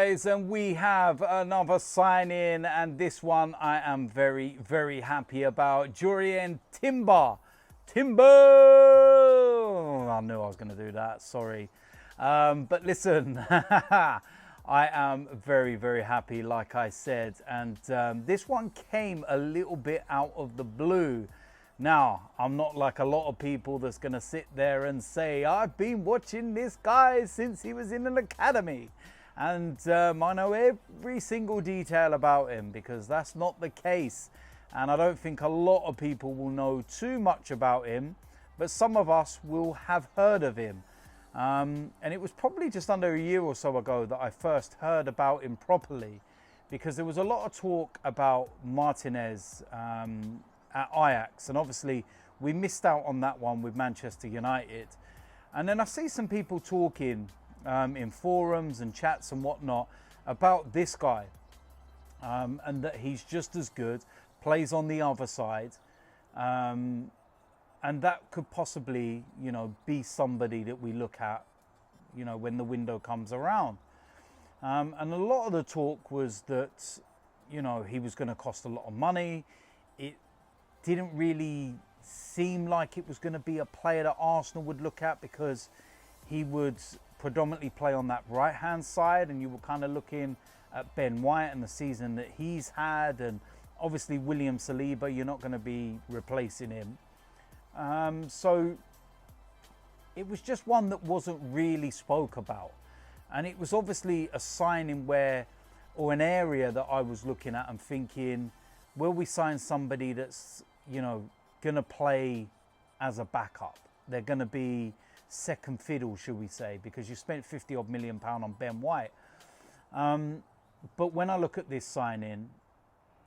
guys, and we have another sign-in, and this one I am very, very happy about. Jurrien Timber. I knew I was going to do that, sorry. But listen, I am very, very happy, like I said. And this one came a little bit out of the blue. Now, I'm not like a lot of people that's going to sit there and say, I've been watching this guy since he was in an academy. And I know every single detail about him, because that's not the case. And I don't think a lot of people will know too much about him, but some of us will have heard of him. And it was probably just under a year or so ago that I first heard about him properly, because there was a lot of talk about Martinez at Ajax, and obviously we missed out on that one with Manchester United. And then I see some people talking in forums and chats and whatnot about this guy, and that he's just as good, plays on the other side, and that could possibly, you know, be somebody that we look at, you know, when the window comes around. And a lot of the talk was that, you know, he was going to cost a lot of money. It didn't really seem like it was going to be a player that Arsenal would look at, because he would predominantly play on that right hand side, and you were kind of looking at Ben White and the season that he's had, and obviously William Saliba, you're not going to be replacing him. So it was just one that wasn't really spoke about, and it was obviously a signing where, or an area that I was looking at and thinking, will we sign somebody that's, you know, going to play as a backup? They're going to be second fiddle, should we say, because you spent 50 odd million pound on Ben White. But when I look at this signing,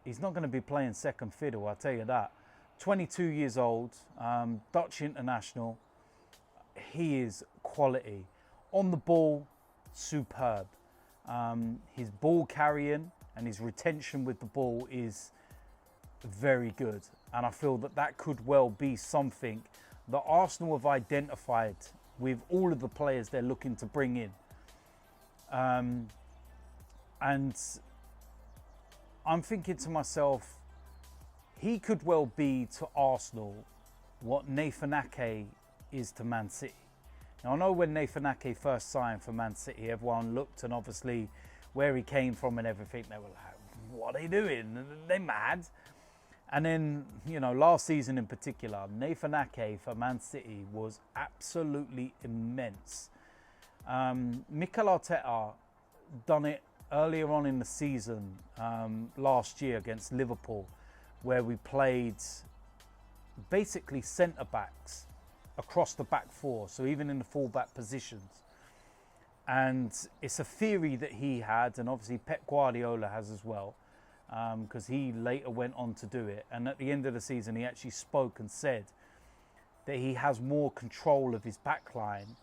he's not going to be playing second fiddle, I'll tell you that. 22 years old, Dutch international. He is quality. On the ball, superb. His ball carrying and his retention with the ball is very good, and I feel that that could well be something that Arsenal have identified with all of the players they're looking to bring in. And I'm thinking to myself, he could well be to Arsenal what Nathan Ake is to Man City. Now, I know when Nathan Ake first signed for Man City, everyone looked, and obviously where he came from and everything, they were like, what are they doing? They're mad. And then, you know, last season in particular, Nathan Ake for Man City was absolutely immense. Mikel Arteta done it earlier on in the season, last year against Liverpool, where we played basically centre-backs across the back four, so even in the full-back positions. And it's a theory that he had, and obviously Pep Guardiola has as well, because he later went on to do it. And at the end of the season, he actually spoke and said that he has more control of his backline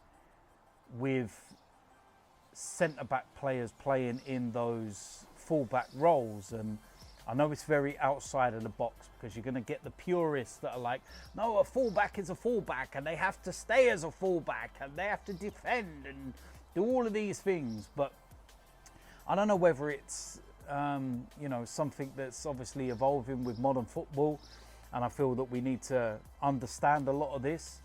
with centre-back players playing in those full-back roles. And I know it's very outside of the box, because you're going to get the purists that are like, no, a full-back is a full-back, and they have to stay as a full-back, and they have to defend and do all of these things. But I don't know whether it's you know, something that's obviously evolving with modern football, and I feel that we need to understand a lot of this.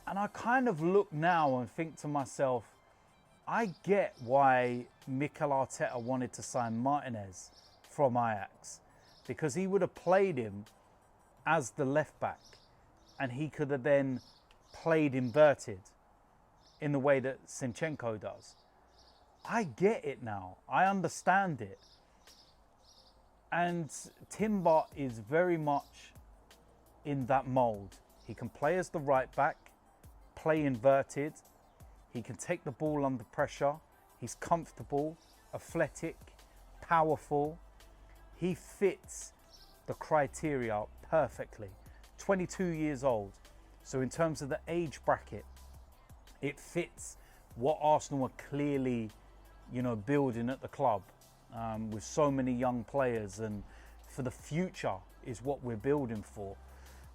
And I kind of look now and think to myself, I get why Mikel Arteta wanted to sign Martinez from Ajax, because he would have played him as the left back, and he could have then played inverted in the way that Zinchenko does. I get it now. I understand it. And Timber is very much in that mould. He can play as the right back, play inverted. He can take the ball under pressure. He's comfortable, athletic, powerful. He fits the criteria perfectly. 22 years old. So in terms of the age bracket, it fits what Arsenal are clearly, you know, building at the club, with so many young players, and for the future is what we're building for.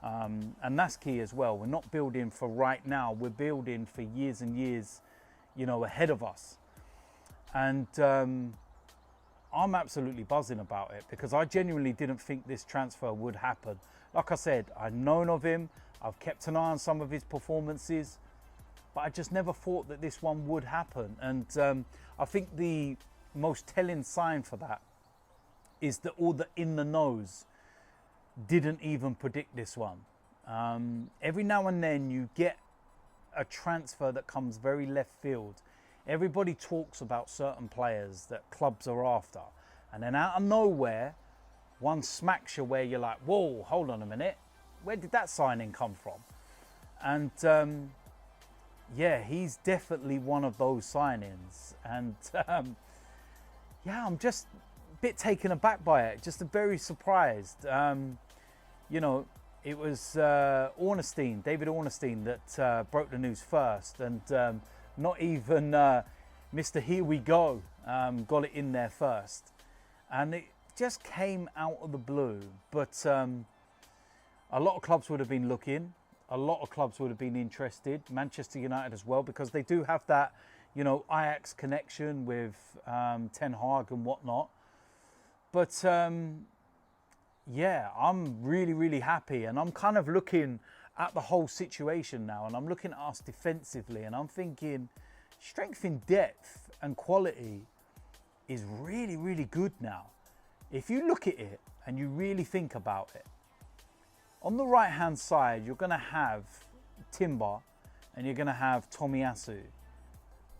And that's key as well. We're not building for right now, we're building for years and years, you know, ahead of us. And I'm absolutely buzzing about it because I genuinely didn't think this transfer would happen. Like I said, I've known of him. I've kept an eye on some of his performances, but I just never thought that this one would happen. And I think the most telling sign for that is that all the in the knows didn't even predict this one. Every now and then you get a transfer that comes very left field. Everybody talks about certain players that clubs are after, and then out of nowhere, one smacks you where you're like, whoa, hold on a minute, where did that signing come from? And yeah, he's definitely one of those signings. And yeah, I'm just a bit taken aback by it, just very surprised. You know, it was Ornstein, David Ornstein, that broke the news first, and not even Mr. Here We Go got it in there first. And it just came out of the blue. But a lot of clubs would have been looking. A lot of clubs would have been interested. Manchester United as well, because they do have that, you know, Ajax connection with Ten Hag and whatnot. But yeah, I'm really, really happy. And I'm kind of looking at the whole situation now, and I'm looking at us defensively, and I'm thinking strength in depth and quality is really, really good now. If you look at it and you really think about it, on the right hand side you're going to have Timber and you're going to have Tomiyasu.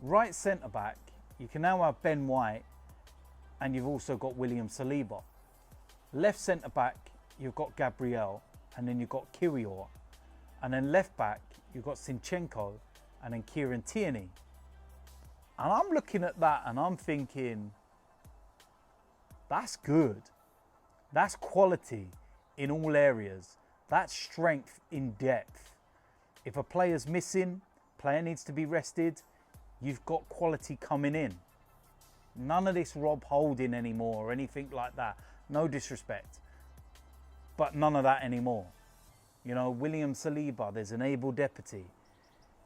Right centre back you can now have Ben White, and you've also got William Saliba. Left centre back you've got Gabriel, and then you've got Kyrior. And then left back, you've got Zinchenko, and then Tierney. And I'm looking at that and I'm thinking, that's good. That's quality in all areas. That's strength in depth. If a player's missing, player needs to be rested, you've got quality coming in. None of this Rob Holding anymore or anything like that. No disrespect. But none of that anymore. You know, William Saliba, there's an able deputy.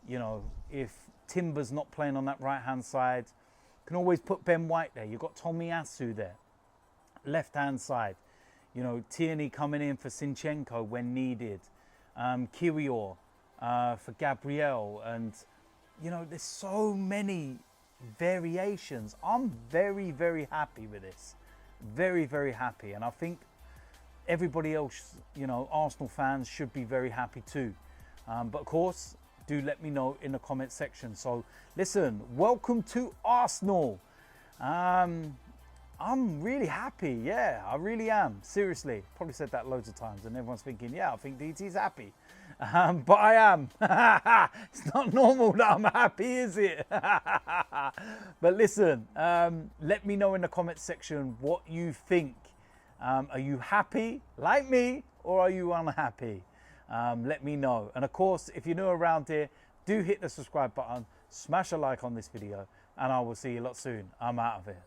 You know, if Timber's not playing on that right-hand side, you can always put Ben White there. You've got Tomiyasu there. Left-hand side, you know, Tierney coming in for Zinchenko when needed. Kyrior for Gabriel. And, you know, there's so many variations. I'm very, very happy with this. Very, very happy. And I think everybody else, you know, Arsenal fans should be very happy too. But of course, do let me know in the comment section. So listen, welcome to Arsenal. I'm really happy. Yeah, I really am. Seriously, probably said that loads of times and everyone's thinking, yeah, I think DT's happy. But I am. It's not normal that I'm happy, is it? But listen, let me know in the comment section what you think. Are you happy like me, or are you unhappy? Let me know. And of course, if you're new around here, do hit the subscribe button, smash a like on this video, and I will see you a lot soon. I'm out of here.